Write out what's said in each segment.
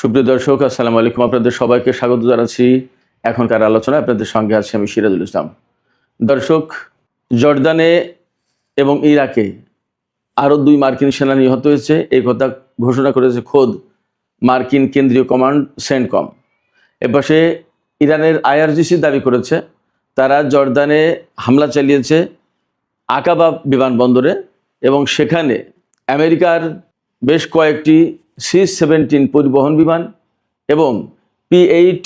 সুপ্রিয় দর্শক, আসসালামু আলাইকুম। আপনাদের সবাইকে স্বাগত জানাচ্ছি এখনকার আলোচনায়। আপনাদের সঙ্গে আছি আমি সিরাজুল ইসলাম। দর্শক, জর্দানে এবং ইরাকে আরও 2 মার্কিন সেনা নিহত হয়েছে, এই কথা ঘোষণা করেছে খোদ মার্কিন কেন্দ্রীয় কমান্ড সেন্টকম। এপাশে ইরানের আইআরজিসি দাবি করেছে তারা জর্দানে হামলা চালিয়েছে আকাবা বিমানবন্দরে এবং সেখানে আমেরিকার বেশ কয়েকটি C-17 পরিবহন বিমান এবং P-8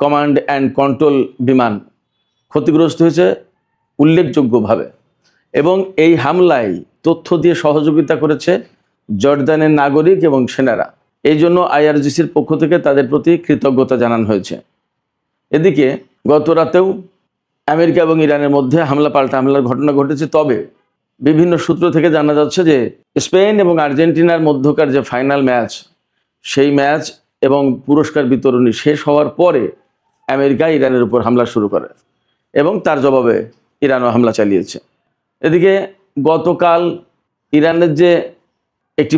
কমান্ড অ্যান্ড কন্ট্রোল বিমান ক্ষতিগ্রস্ত হয়েছে উল্লেখযোগ্যভাবে। এবং এই হামলায় তথ্য দিয়ে সহযোগিতা করেছে জর্দানের নাগরিক এবং সেনারা। এই জন্য আইআরজিসির পক্ষ থেকে তাদের প্রতি কৃতজ্ঞতা জানানো হয়েছে। এদিকে গত রাতেও আমেরিকা এবং ইরানের মধ্যে পাল্টা হামলার ঘটনা ঘটেছে। তবে বিভিন্ন সূত্র থেকে জানা যাচ্ছে যে স্পেন এবং আর্জেন্টিনার মধ্যকার যে ফাইনাল ম্যাচ, সেই ম্যাচ এবং পুরস্কার বিতরণী শেষ হওয়ার পরে আমেরিকা ইরানের উপর হামলা শুরু করে এবং তার জবাবে ইরানও হামলা চালিয়েছে। এদিকে গতকাল ইরানের যে একটি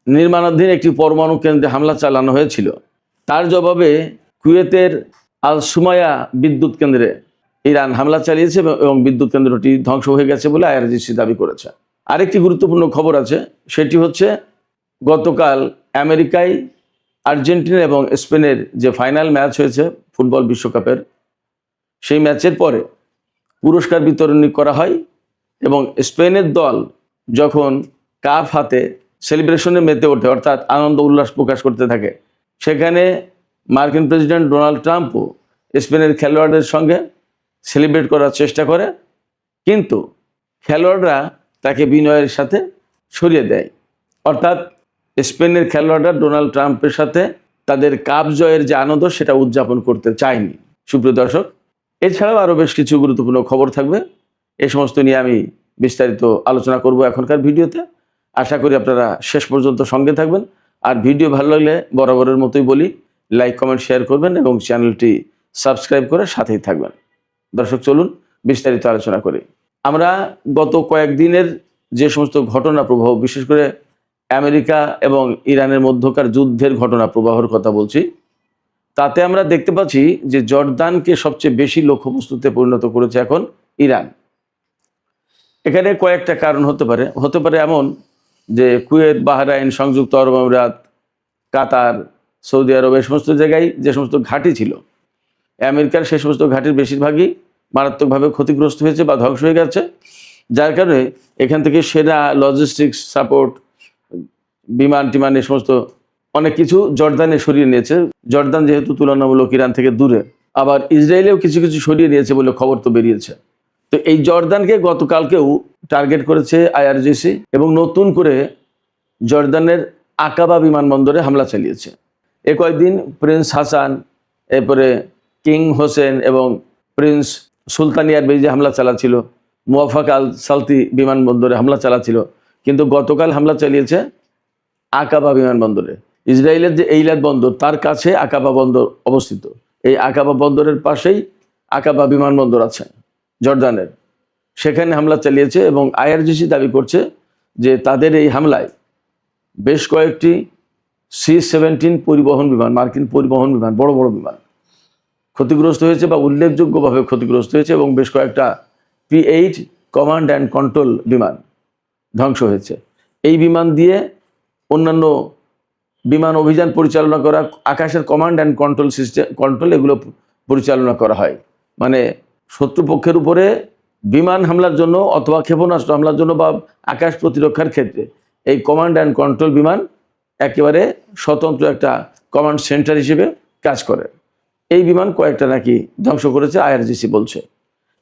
নির্মাণাধীন একটি পরমাণু কেন্দ্রে হামলা চালানো হয়েছিল, তার জবাবে কুয়েতের আল সুমায়া বিদ্যুৎ কেন্দ্রে ইরান হামলা চালিয়েছে এবং বিদ্যুৎ কেন্দ্রটি ধ্বংস হয়ে গেছে বলে আইআরজিসি দাবি করেছে। আরেকটি গুরুত্বপূর্ণ খবর আছে, সেটি হচ্ছে গতকাল আমেরিকায় আর্জেন্টিনা এবং স্পেনের যে ফাইনাল ম্যাচ হয়েছে ফুটবল বিশ্বকাপের, সেই ম্যাচের পরে পুরস্কার বিতরণী করা হয় এবং স্পেনের দল যখন কাপ হাতে সেলিব্রেশনে মেতে ওঠে, অর্থাৎ আনন্দ উল্লাস প্রকাশ করতে থাকে, সেখানে মার্কিন প্রেসিডেন্ট ডোনাল্ড ট্রাম্পও স্পেনের খেলোয়াড়দের সঙ্গে সেলিব্রেট করার চেষ্টা করে, কিন্তু খেলোয়াড়রা তাকে বিনয়ের সাথে সরিয়ে দেয়। অর্থাৎ স্পেনের খেলোয়াড়রা ডোনাল্ড ট্রাম্পের সাথে তাদের কাপ জয়ের যে আনন্দ সেটা উদযাপন করতে চায়নি। সুপ্রিয় দর্শক, এছাড়াও আরও বেশ কিছু গুরুত্বপূর্ণ খবর থাকবে, এই সমস্ত নিয়ে আমি বিস্তারিত আলোচনা করব এখনকার ভিডিওতে। আশা করি আপনারা শেষ পর্যন্ত সঙ্গে থাকবেন। আর ভিডিও ভালো লাগলে বরাবরের মতোই বলি, লাইক কমেন্ট শেয়ার করবেন এবং চ্যানেলটি সাবস্ক্রাইব করে সাথেই থাকবেন। দর্শক, চলুন বিস্তারিত আলোচনা করি। আমরা গত কয়েকদিনের যে সমস্ত ঘটনা প্রবাহ, বিশেষ করে আমেরিকা এবং ইরানের মধ্যকার যুদ্ধের ঘটনা প্রবাহের কথা বলছি, তাতে আমরা দেখতে পাচ্ছি যে জর্দানকে সবচেয়ে বেশি লক্ষ্যবস্তুতে পরিণত করেছে এখন ইরান। এখানে কয়েকটা কারণ হতে পারে এমন যে কুয়েত, বাহরাইন, সংযুক্ত আরব আমিরাত, কাতার, সৌদি আরব, এই সমস্ত জায়গায় যে সমস্ত ঘাঁটি ছিল, আমেরিকার সেই সমস্ত ঘাঁটির বেশিরভাগই মারাত্মকভাবে ক্ষতিগ্রস্ত হয়েছে বা ধ্বংস হয়ে গেছে, যার কারণে এখান থেকে সেনা, লজিস্টিক্স সাপোর্ট, বিমান টিমান, এই সমস্ত অনেক কিছু জর্দানে সরিয়ে নিয়েছে। জর্দান যেহেতু তুলনামূলক ইরান থেকে দূরে, আবার ইসরায়েলেও কিছু কিছু সরিয়ে নিয়েছে বলে খবর তো বেরিয়েছে। তো এই জর্দানকে গতকালকেও টার্গেট করেছে আইআরজিসি এবং নতুন করে জর্দানের আকাবা বিমানবন্দরে হামলা চালিয়েছে। এ কয়েকদিন প্রিন্স হাসান, এরপরে কিং হোসেন এবং প্রিন্স সুলতানিয়ার বেজে হামলা চালাচ্ছিল, মুওয়াফাক আল সালতি বিমানবন্দরে হামলা চালাচ্ছিল, কিন্তু গতকাল হামলা চালিয়েছে আকাবা বিমানবন্দরে। ইসরায়েলের যে এইলাত বন্দর, তার কাছে আকাবা বন্দর অবস্থিত। এই আকাবা বন্দরের পাশেই আকাবা বিমানবন্দর আছে জর্দানের, সেখানে হামলা চালিয়েছে এবং আইআরজিসি দাবি করছে যে তাদের এই হামলায় বেশ কয়েকটি C-17 পরিবহন বিমান, মার্কিন পরিবহন বিমান, বড় বড় বিমান ক্ষতিগ্রস্ত হয়েছে বা উল্লেখযোগ্যভাবে ক্ষতিগ্রস্ত হয়েছে এবং বেশ কয়েকটা P-8 কমান্ড অ্যান্ড কন্ট্রোল বিমান ধ্বংস হয়েছে। এই বিমান দিয়ে অন্যান্য বিমান অভিযান পরিচালনা করা, আকাশের কমান্ড অ্যান্ড কন্ট্রোল এগুলো পরিচালনা করা হয়। মানে শত্রুপক্ষের উপরে বিমান হামলার জন্য অথবা ক্ষেপণাস্ত্র হামলার জন্য বা আকাশ প্রতিরক্ষার ক্ষেত্রে এই কমান্ড অ্যান্ড কন্ট্রোল বিমান একেবারে স্বতন্ত্র একটা কমান্ড সেন্টার হিসেবে কাজ করে। এই বিমান কয়েকটা নাকি ধ্বংস করেছে আইআরজিসি বলছে।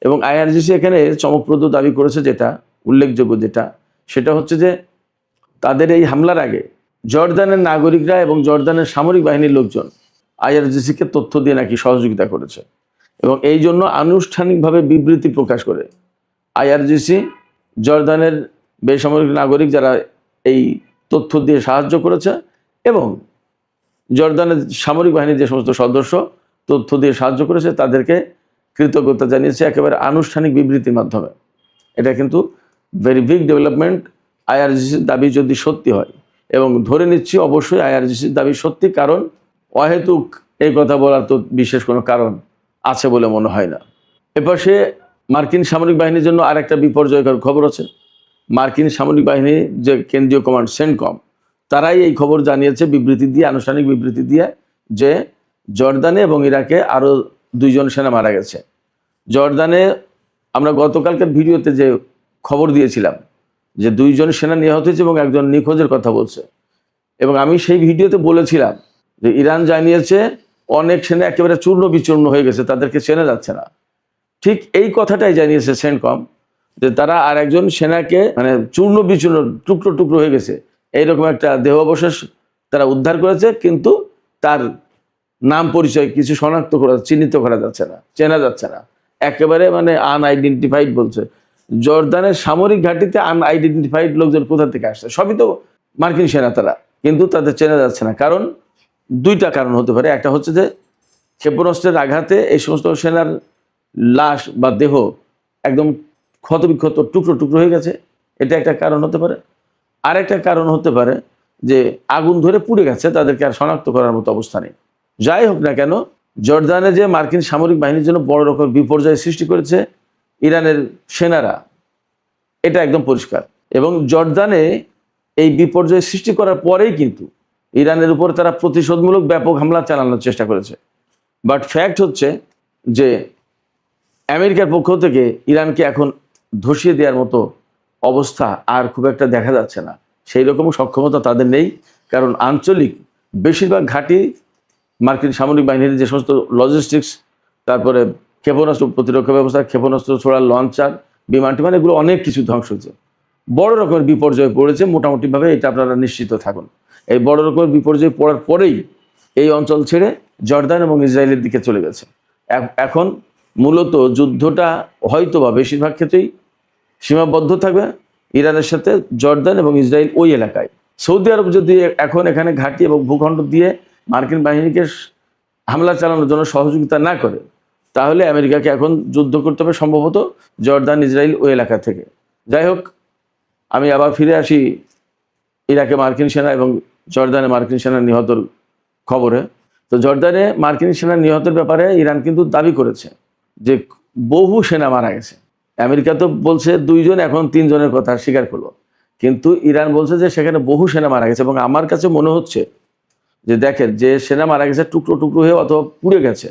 এবং আইআরজিসি এখানে চমকপ্রদ দাবি করেছে, যেটা উল্লেখযোগ্য, সেটা হচ্ছে যে তাদের এই হামলার আগে জর্দানের নাগরিকরা এবং জর্দানের সামরিক বাহিনীর লোকজন আইআরজিসিকে তথ্য দিয়ে নাকি সহযোগিতা করেছে এবং এই জন্য আনুষ্ঠানিকভাবে বিবৃতি প্রকাশ করে আইআরজিসি জর্দানের বেসামরিক নাগরিক যারা এই তথ্য দিয়ে সাহায্য করেছে এবং জর্দানের সামরিক বাহিনীর যে সমস্ত সদস্য তথ্য দিয়ে সাহায্য করেছে তাদেরকে কৃতজ্ঞতা জানিয়েছে একেবারে আনুষ্ঠানিক বিবৃতির মাধ্যমে। এটা কিন্তু ভেরি বিগ ডেভেলপমেন্ট। আইআরজিসির দাবি যদি সত্যি হয় এবং ধরে নিচ্ছি অবশ্যই আইআরজিসির দাবি সত্যি, কারণ অহেতুক এই কথা বলার তো বিশেষ কোনো কারণ আছে বলে মনে হয় না। এপাশে মার্কিন সামরিক বাহিনীর জন্য আর একটা বিপর্যয়কর খবর আছে। মার্কিন সামরিক বাহিনী যে কেন্দ্রীয় কমান্ড সেন্টকম, তারাই এই খবর জানিয়েছে বিবৃতি দিয়ে, আনুষ্ঠানিক বিবৃতি দিয়ে, যে জর্দানে এবং ইরাকে আরও 2 জন সেনা মারা গেছে। জর্দানে আমরা গতকালকের ভিডিওতে যে খবর দিয়েছিলাম যে 2 জন সেনা নিহত হয়েছে এবং একজন নিখোঁজের কথা বলছে, এবং আমি সেই ভিডিওতে বলেছিলাম যে ইরান জানিয়েছে অনেক সেনা একেবারে চূর্ণ বিচূর্ণ হয়ে গেছে, তাদেরকে চেনা যাচ্ছে না। ঠিক এই কথাটাই জানিয়েছে সেন্টকম, যে তারা আর একজন সেনাকে মানে চূর্ণ বিচূর্ণ টুকরো টুকরো হয়ে গেছে এইরকম একটা দেহাবশেষ তারা উদ্ধার করেছে, কিন্তু তার নাম পরিচয় কিছু শনাক্ত করা, চিহ্নিত করা যাচ্ছে না, চেনা যাচ্ছে না, একেবারে মানে আনআইডেন্টিফাইড বলছে। জর্দানের সামরিক ঘাঁটিতে আনআইডেন্টিফাইড লোকজন কোথা থেকে আসছে? সবই তো মার্কিন সেনা তারা, কিন্তু তাদের চেনা যাচ্ছে না। কারণ 2টা কারণ হতে পারে। একটা হচ্ছে যে ক্ষেপণাস্ত্রের আঘাতে এই সমস্ত সেনার লাশ বা দেহ একদম ক্ষতবিক্ষত টুকরো টুকরো হয়ে গেছে, এটা একটা কারণ হতে পারে। আরেকটা কারণ হতে পারে যে আগুন ধরে পুড়ে গেছে, তাদেরকে আর শনাক্ত করার মতো অবস্থা নেই। যাই হোক না কেন, জর্দানে যে মার্কিন সামরিক বাহিনীর জন্য বড় রকম বিপর্যয় সৃষ্টি করেছে ইরানের সেনারা, এটা একদম পরিষ্কার। এবং জর্দানে এই বিপর্যয় সৃষ্টি করার পরেই কিন্তু ইরানের উপর তারা প্রতিশোধমূলক ব্যাপক হামলা চালানোর চেষ্টা করেছে। বাট ফ্যাক্ট হচ্ছে যে আমেরিকার পক্ষ থেকে ইরানকে এখন ধসিয়ে দেওয়ার মতো অবস্থা আর খুব একটা দেখা যাচ্ছে না, সেই রকম সক্ষমতা তাদের নেই। কারণ আঞ্চলিক বেশিরভাগ ঘাঁটি মার্কিন সামরিক বাহিনীর যে সমস্ত লজিস্টিক্স, তারপরে ক্ষেপণাস্ত্র প্রতিরক্ষা ব্যবস্থা, ক্ষেপণাস্ত্র ছোড়ার লঞ্চার, বিমান টিমান, এগুলো অনেক কিছু ধ্বংস হয়েছে, বড় রকমের বিপর্যয় পড়েছে মোটামুটিভাবে, এটা আপনারা নিশ্চিত থাকুন। এই বড় রকমের বিপর্যয় পড়ার পরেই এই অঞ্চল ছেড়ে জর্দান এবং ইসরায়েলের দিকে চলে গেছে। এখন মূলত যুদ্ধটা হয়তো বা বেশিরভাগ ক্ষেত্রেই সীমাবদ্ধ থাকবে ইরানের সাথে জর্দান এবং ইসরায়েল ওই এলাকায়। সৌদি আরব যদি এখন এখানে ঘাঁটি এবং ভূখণ্ড দিয়ে মার্কিন বাহিনীকে হামলা চালানোর জন্য সহযোগিতা না করে, তাহলে আমেরিকাকে এখন যুদ্ধ করতে হবে সম্ভবত জর্দান ইসরায়েল ওই এলাকা থেকে। যাই হোক, আমি আবার ফিরে আসি ইরাকে মার্কিন সেনা এবং জর্দানে মার্কিন সেনা নিহতর খবরে। তো জর্দানে মার্কিন সেনা নিহতের ব্যাপারে ইরান কিন্তু দাবি করেছে যে বহু সেনা মারা গেছে। আমেরিকা তো বলছে 2 জন, এখন 3 জনের কথা স্বীকার করলো, কিন্তু ইরান বলছে যে সেখানে বহু সেনা মারা গেছে। এবং আমার কাছে মনে হচ্ছে যে দেখেন, যে সেনা মারা গেছে টুকরো টুকরো হয়ে অথবা পুড়ে গেছে,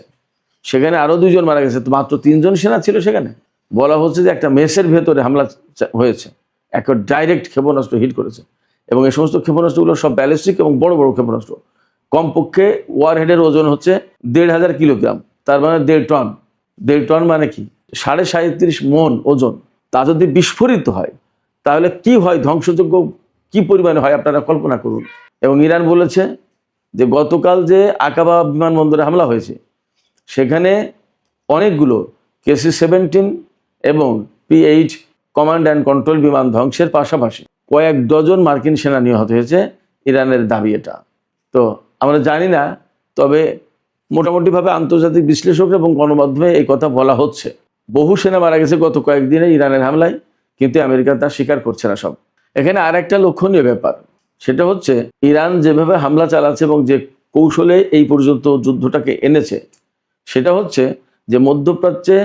সেখানে আরও 2 জন মারা গেছে, তো মাত্র 3 জন সেনা ছিল সেখানে। বলা হচ্ছে যে একটা মেসের ভেতরে হামলা হয়েছে, একটা ডাইরেক্ট ক্ষেপণাস্ত্র হিট করেছে, এবং এই সমস্ত ক্ষেপণাস্ত্রগুলো সব ব্যালিস্টিক এবং বড় বড় ক্ষেপণাস্ত্র। কমপক্ষে ওয়ারহেডের ওজন হচ্ছে 1,500 কিলোগ্রাম, তার মানে 1.5 টন। 1.5 টন মানে কি 37.5 মণ ওজন। তা যদি বিস্ফোরিত হয় তাহলে কি হয়, ধ্বংসযোগ্য কি পরিমাণে হয় আপনারা কল্পনা করুন। এবং ইরান বলেছে যে গতকাল যে আকাবা বিমানবন্দরে হামলা হয়েছে, সেখানে অনেকগুলো KC-17 এবং P-8 কমান্ড অ্যান্ড কন্ট্রোল বিমান ধ্বংসের পাশাপাশি কয়েক ডজন মার্কিন সেনা নিহত হয়েছে, ইরানের দাবি এটা। তো আমরা জানি না, তবে মোটামুটিভাবে আন্তর্জাতিক বিশ্লেষক এবং গণমাধ্যমে এই কথা বলা হচ্ছে, বহু সেনা মারা গেছে গত কয়েকদিনে ইরানের হামলায়, কিন্তু আমেরিকা তা স্বীকার করছে না সব। এখানে আর একটা লক্ষণীয় ব্যাপার, সেটা হচ্ছে ইরান যেভাবে হামলা চালাচ্ছে এবং যে কৌশলে এই পর্যন্ত যুদ্ধটাকে এনেছে, সেটা হচ্ছে যে মধ্যপ্রাচ্যে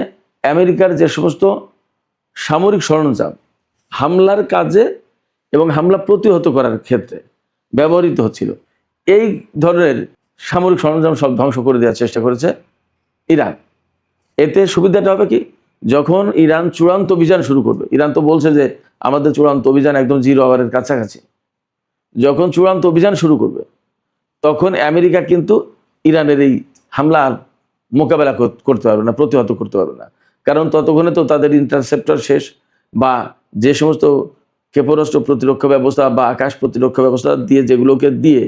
আমেরিকার যে সমস্ত সামরিক সরঞ্জাম হামলার কাজে এবং হামলা প্রতিহত করার ক্ষেত্রে ব্যবহৃত হচ্ছিল, এই ধরনের সামরিক সরঞ্জাম সব ধ্বংস করে দেওয়ার চেষ্টা করেছে ইরান। এতে সুবিধাটা হবে কি, যখন ইরান চূড়ান্ত অভিযান শুরু করবে, ইরান তো বলছে যে আমাদের চূড়ান্ত অভিযান একদম 0 আওয়ারের কাছাকাছি, যখন চূড়ান্ত অভিযান শুরু করবে তখন আমেরিকা কিন্তু ইরানের এই হামলা মোকাবেলা করতে পারবে না, প্রতিহত করতে পারবে না। কারণ ততক্ষণে তো তাদের ইন্টারসেপ্টর শেষ, বা যে সমস্ত ক্ষেপণাস্ত্র প্রতিরক্ষা ব্যবস্থা বা আকাশ প্রতিরক্ষা ব্যবস্থা দিয়ে, যেগুলোকে দিয়ে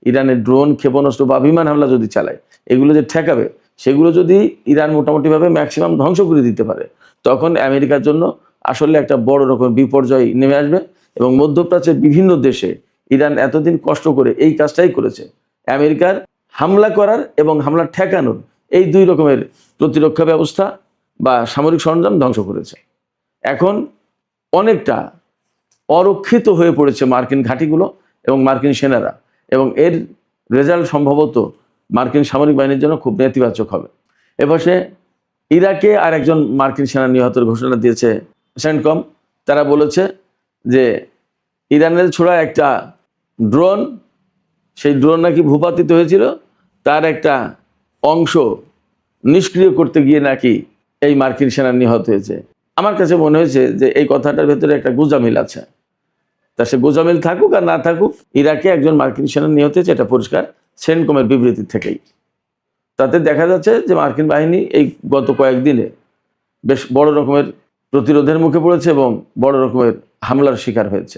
ইরানের ড্রোন, ক্ষেপণাস্ত্র বা বিমান হামলা যদি চালায়, এগুলো যে ঠেকাবে, সেগুলো যদি ইরান মোটামুটিভাবে ম্যাক্সিমাম ধ্বংস করে দিতে পারে, তখন আমেরিকার জন্য আসলে একটা বড় রকম বিপর্যয় নেমে আসবে। এবং মধ্যপ্রাচ্যের বিভিন্ন দেশে ইরান এতদিন কষ্ট করে এই কাজটাই করেছে, আমেরিকার হামলা করার এবং হামলা ঠেকানোর এই 2 রকমের প্রতিরক্ষা ব্যবস্থা বা সামরিক সরঞ্জাম ধ্বংস করেছে। এখন অনেকটা অরক্ষিত হয়ে পড়েছে মার্কিন ঘাঁটিগুলো, এবং মার্কিন সেনারা, এবং এর রেজাল্ট সম্ভবত মার্কিন সামরিক বাহিনীর জন্য খুব নেতিবাচক হবে। এপাশে ইরাকে আর একজন মার্কিন সেনা নিহতের ঘোষণা দিয়েছে সেন্টকম। তারা বলেছে যে ইরানের ছোড়া একটা ড্রোন, সেই ড্রোন নাকি ভূপাতিত হয়েছিল, তার একটা অংশ নিষ্ক্রিয় করতে গিয়ে নাকি এই মার্কিন সেনা নিহত হয়েছে। আমার কাছে মনে হয়েছে যে এই কথাটার ভেতরে একটা গোজামিল আছে। তা সে গোজামিল থাকুক আর না থাকুক, ইরাকে একজন মার্কিন সেনা নিহত হয়েছে, এটা পরিষ্কার সেন্টকমের বিবৃতি থেকেই। তাতে দেখা যাচ্ছে যে মার্কিন বাহিনী এই গত কয়েকদিনে বেশ বড় রকমের প্রতিরোধের মুখে পড়েছে এবং বড় রকমের হামলার শিকার হয়েছে।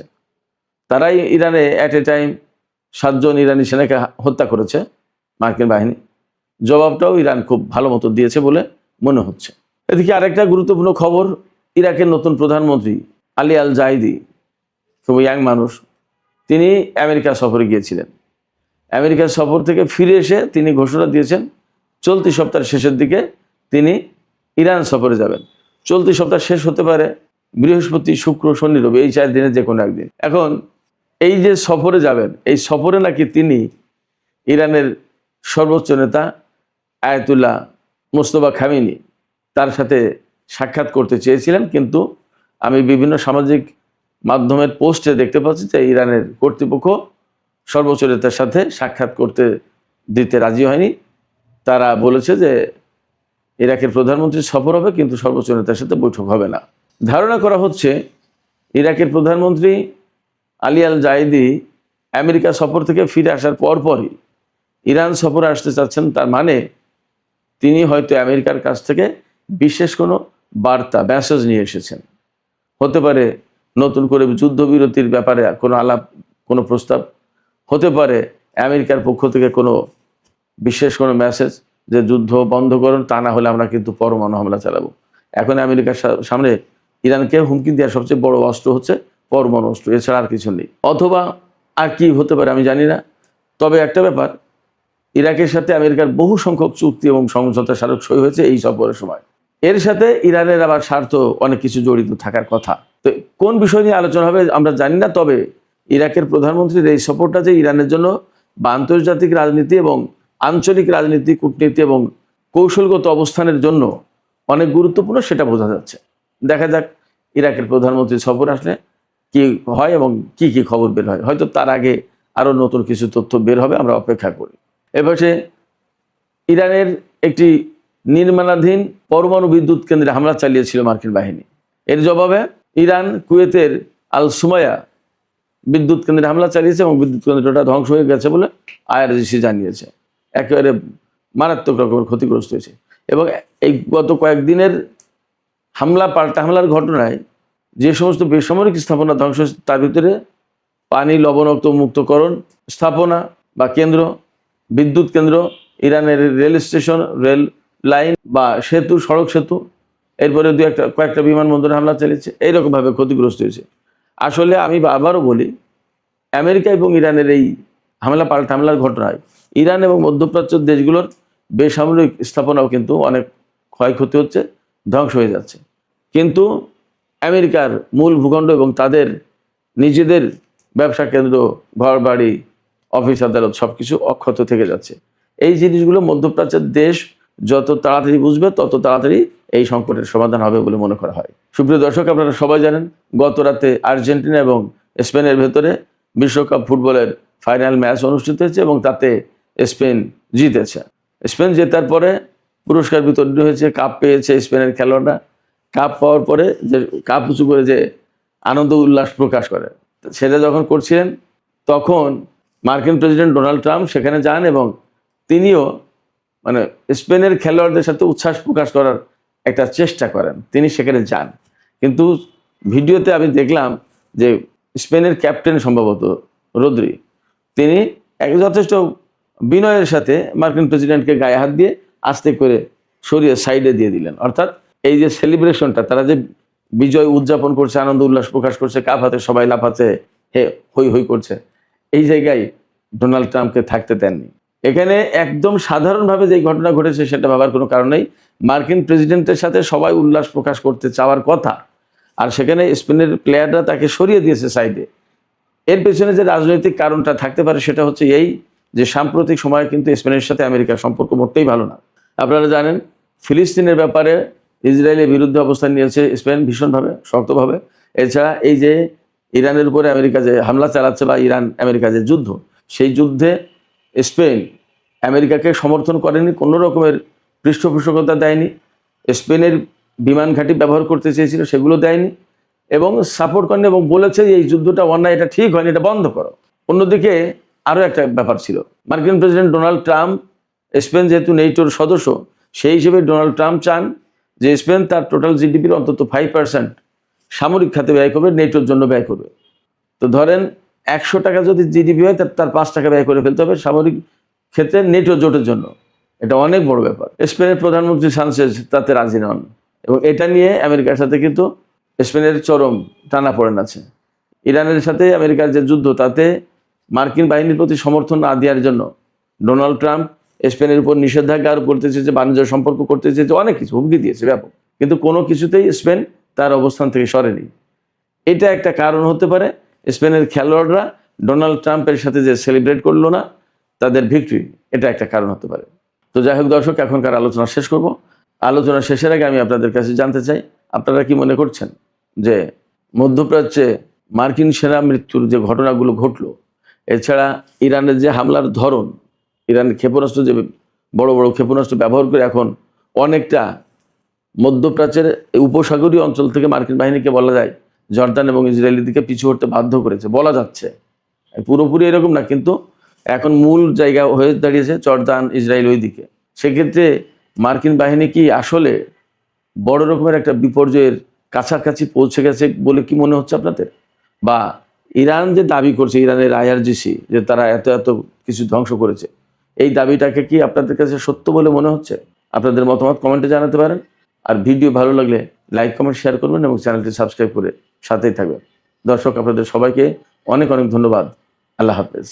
তারাই ইরানে অ্যাট এ টাইম 7 জন ইরানি সেনাকে হত্যা করেছে মার্কিন বাহিনী। জবাবটাও ইরান খুব ভালো মতো দিয়েছে বলে মনে হচ্ছে। এদিকে আরেকটা গুরুত্বপূর্ণ খবর, ইরাকের নতুন প্রধানমন্ত্রী আলী আল জাইদি, খুব ইয়াং মানুষ, তিনি আমেরিকা সফরে গিয়েছিলেন। আমেরিকা সফর থেকে ফিরে এসে তিনি ঘোষণা দিয়েছেন চলতি সপ্তাহের শেষের দিকে তিনি ইরান সফরে যাবেন। চলতি সপ্তাহ শেষ হতে পারে বৃহস্পতি, শুক্র, শনি, রবি, এই 4 দিনের যে কোনো একদিন। এখন এই যে সফরে যাবেন, এই সফরে নাকি তিনি ইরানের সর্বোচ্চ নেতা আয়াতুল্লাহ মুস্তফা খামেনি তার সাথে সাক্ষাৎ করতে চেয়েছিলেন, কিন্তু আমি বিভিন্ন সামাজিক মাধ্যমের পোস্টে দেখতে পাচ্ছি যে ইরানের কর্তৃপক্ষ সর্বোচ্চ নেতার সাথে সাক্ষাৎ করতে দিতে রাজি হয়নি। তারা বলেছে যে ইরাকের প্রধানমন্ত্রীর সফর হবে কিন্তু সর্বোচ্চ নেতার সাথে বৈঠক হবে না। ধারণা করা হচ্ছে ইরাকের প্রধানমন্ত্রী আলী আল জাইদি আমেরিকা সফর থেকে ফিরে আসার পরপরই ইরান সফরে আসতে চাচ্ছেন। তার মানে তিনি হয়তো আমেরিকার কাছ থেকে বিশেষ কোনো বার্তা, মেসেজ নিয়ে এসেছেন। হতে পারে নতুন করে যুদ্ধবিরতির ব্যাপারে কোনো আলাপ, কোনো প্রস্তাব, হতে পারে আমেরিকার পক্ষ থেকে কোনো বিশেষ কোনো মেসেজ যে যুদ্ধ বন্ধ করুন, তা না হলে আমরা কিন্তু পরমাণু হামলা চালাবো। এখন আমেরিকার সামনে ইরানকে হুমকি দেওয়ার সবচেয়ে বড় অস্ত্র হচ্ছে পরমাণু অস্ত্র, এছাড়া আর কিছু নেই। অথবা আর কি হতে পারে আমি জানি না। তবে একটা ব্যাপার, ইরাকের সাথে আমেরিকার বহু সংখ্যক চুক্তি এবং সমঝোতা স্মারক সই হয়েছে এই সফরের সময়। এর সাথে ইরানের আবার স্বার্থ অনেক কিছু জড়িত থাকার কথা। তো কোন বিষয় নিয়ে আলোচনা হবে আমরা জানি না। তবে ইরাকের প্রধানমন্ত্রীর এই সফরটা যে ইরানের জন্য বা আন্তর্জাতিক রাজনীতি এবং আঞ্চলিক রাজনীতি, কূটনীতি এবং কৌশলগত অবস্থানের জন্য অনেক গুরুত্বপূর্ণ, সেটা বোঝা যাচ্ছে। দেখা যাক ইরাকের প্রধানমন্ত্রী সফর আসলে কি হয় এবং কি কি খবর বের হয়। হয়তো তার আগে আরও নতুন কিছু তথ্য বের হবে, আমরা অপেক্ষা করি। এপাশে ইরানের একটি নির্মাণাধীন পরমাণু বিদ্যুৎ কেন্দ্রে হামলা চালিয়েছিল মার্কিন বাহিনী। এর জবাবে ইরান কুয়েতের আল সুমায়া বিদ্যুৎ কেন্দ্রে হামলা চালিয়েছে এবং বিদ্যুৎ কেন্দ্রটা ধ্বংস হয়ে গেছে বলে আইআরজিসি জানিয়েছে। একেবারে মারাত্মক রকমের ক্ষতিগ্রস্ত হয়েছে। এবং এই গত কয়েকদিনের হামলা, পাল্টা হামলার ঘটনায় যে সমস্ত বেসামরিক স্থাপনা ধ্বংস হয়েছে, তার ভিতরে পানি লবণাক্ত মুক্তকরণ স্থাপনা বা কেন্দ্র, বিদ্যুৎ কেন্দ্র, ইরানের রেল স্টেশন, রেল লাইন বা সেতু, সড়ক সেতু, এরপরে কয়েকটা বিমানবন্দরে হামলা চালিয়েছে, এইরকমভাবে ক্ষতিগ্রস্ত হয়েছে। আসলে আমি আবারও বলি, আমেরিকা এবং ইরানের এই হামলা পাল্টা হামলার ঘটনায় ইরান এবং মধ্যপ্রাচ্যের দেশগুলোর বেসামরিক স্থাপনাও কিন্তু অনেক ক্ষয়ক্ষতি হচ্ছে, ধ্বংস হয়ে যাচ্ছে। কিন্তু আমেরিকার মূল ভূখণ্ড এবং তাদের নিজেদের ব্যবসা কেন্দ্র, ঘর বাড়ি, অফিস আদালত সব কিছু অক্ষত থেকে যাচ্ছে। এই জিনিসগুলো মধ্যপ্রাচ্যের দেশ যত তাড়াতাড়ি বুঝবে তত তাড়াতাড়ি এই সংকটের সমাধান হবে বলে মনে করা হয়। সুপ্রিয় দর্শক, আপনারা সবাই জানেন গত রাতে আর্জেন্টিনা এবং স্পেনের ভেতরে বিশ্বকাপ ফুটবলের ফাইনাল ম্যাচ অনুষ্ঠিত হয়েছে এবং তাতে স্পেন জিতেছে। স্পেন জেতার পরে পুরস্কার বিতরণ হয়েছে, কাপ পেয়েছে স্পেনের খেলোয়াড়রা। কাপ পাওয়ার পরে যে কাপ উঁচু করে যে আনন্দ উল্লাস প্রকাশ করে, সেটা যখন করছিলেন তখন মার্কিন প্রেসিডেন্ট ডোনাল্ড ট্রাম্প সেখানে যান এবং তিনিও মানে স্পেনের খেলোয়াড়দের সাথে উচ্ছ্বাস প্রকাশ করার একটা চেষ্টা করেন। তিনি সেখানে যান, কিন্তু ভিডিওতে আমি দেখলাম যে স্পেনের ক্যাপ্টেন সম্ভবত রদ্রি, তিনি যথেষ্ট বিনয়ের সাথে মার্কিন প্রেসিডেন্টকে গায়ে হাত দিয়ে আস্তে করে সরিয়ে সাইডে দিয়ে দিলেন। অর্থাৎ এই যে সেলিব্রেশনটা, তারা যে বিজয় উদযাপন করছে, আনন্দ উল্লাস প্রকাশ করছে, কাপ হাতে সবাই লাফাচ্ছে, হই হই করছে, এই জায়গায় ডোনাল্ড ট্রাম্পকে থাকতে দেননি। এখানে একদম সাধারণভাবে যে ঘটনা ঘটেছে সেটা ভাবার কোনো কারণ নেই। মার্কিন প্রেসিডেন্টের সাথে সবাই উল্লাস প্রকাশ করতে চাওয়ার কথা, আর সেখানে স্পেনের প্লেয়াররা তাকে সরিয়ে দিয়েছে সাইডে। এর পেছনে যে রাজনৈতিক কারণটা থাকতে পারে সেটা হচ্ছে এই যে সাম্প্রতিক সময়ে কিন্তু স্পেনের সাথে আমেরিকার সম্পর্ক মোটেই ভালো না। আপনারা জানেন ফিলিস্তিনের ব্যাপারে ইসরায়েলের বিরুদ্ধে অবস্থান নিয়েছে স্পেন ভীষণভাবে শক্তভাবে। এছাড়া এই যে ইরানের উপরে আমেরিকা যে হামলা চালাচ্ছে বা ইরান আমেরিকা যে যুদ্ধ, সেই যুদ্ধে স্পেন আমেরিকাকে সমর্থন করেনি, কোনো রকমের পৃষ্ঠপোষকতা দেয়নি। স্পেনের বিমান ঘাঁটি ব্যবহার করতে চেয়েছিল, সেগুলো দেয়নি এবং সাপোর্ট করেনি এবং বলেছে যে এই যুদ্ধটা অন্যায়, এটা ঠিক হয়নি, এটা বন্ধ করো। অন্যদিকে আরও একটা ব্যাপার ছিল, মার্কিন প্রেসিডেন্ট ডোনাল্ড ট্রাম্প, স্পেন যেহেতু নেটোর সদস্য, সেই হিসেবে ডোনাল্ড ট্রাম্প চান যে স্পেন তার টোটাল জিডিপির অন্তত 5% সামরিক খাতে ব্যয় করবে, নেটোর জন্য ব্যয় করবে। তো ধরেন 100 টাকা যদি জিডিপি হয় তার 5 টাকা ব্যয় করে ফেলতে হবে সামরিক ক্ষেত্রে নেটো জোটের জন্য। এটা অনেক বড় ব্যাপার। স্পেনের প্রধানমন্ত্রী সানচেজ তাতে রাজি নন এবং এটা নিয়ে আমেরিকার সাথে কিন্তু স্পেনের চরম টানাপোড়েন আছে। ইরানের সাথে আমেরিকার যে যুদ্ধ, তাতে মার্কিন বাহিনীর প্রতি সমর্থন না দেওয়ার জন্য ডোনাল্ড ট্রাম্প স্পেনের উপর নিষেধাজ্ঞা আরোপ করতে চেয়েছে, বাণিজ্য সম্পর্ক করতে চেয়েছে, অনেক কিছু হুমকি দিয়েছে ব্যাপক, কিন্তু কোনো কিছুতেই স্পেন তার অবস্থান থেকে সরেনি। এটা একটা কারণ হতে পারে স্পেনের খেলোয়াড়রা ডোনাল্ড ট্রাম্পের সাথে যে সেলিব্রেট করলো না তাদের ভিক্টরি, এটা একটা কারণ হতে পারে। তো যাই হোক দর্শক, এখনকার আলোচনা শেষ করব। আলোচনা শেষের আগে আমি আপনাদের কাছে জানতে চাই, আপনারা কি মনে করছেন যে মধ্যপ্রাচ্যে মার্কিন সেনা মৃত্যুর যে ঘটনাগুলো ঘটলো, এছাড়া ইরানের যে হামলার ধরন, ইরানের ক্ষেপণাস্ত্র, যে বড় বড় ক্ষেপণাস্ত্র ব্যবহার করে এখন অনেকটা মধ্যপ্রাচ্যের উপসাগরীয় অঞ্চল থেকে মার্কিন বাহিনীকে বলা যায় জর্দান এবং ইসরায়েলের দিকে পিছু হটতে বাধ্য করেছে, বলা যাচ্ছে পুরোপুরি এরকম না, কিন্তু এখন মূল জায়গা হয়ে দাঁড়িয়েছে জর্দান ইসরায়েল ওই দিকে। সেক্ষেত্রে মার্কিন বাহিনী কি আসলে বড় রকমের একটা বিপর্যয়ের কাছাকাছি পৌঁছে গেছে বলে কি মনে হচ্ছে আপনাদের? বা ইরান যে দাবি করছে, ইরানের আইআরজিসি, যে তারা এত এত কিছু ধ্বংস করেছে, এই দাবিটাকে কি আপনাদের কাছে সত্য বলে মনে হচ্ছে? আপনাদের মতামত কমেন্টে জানাতে পারেন। আর ভিডিও ভালো লাগলে লাইক কমেন্ট শেয়ার করবেন এবং চ্যানেলটি সাবস্ক্রাইব করে সাথেই থাকবেন। দর্শক, আপনাদের সবাইকে অনেক অনেক ধন্যবাদ। আল্লাহ হাফেজ।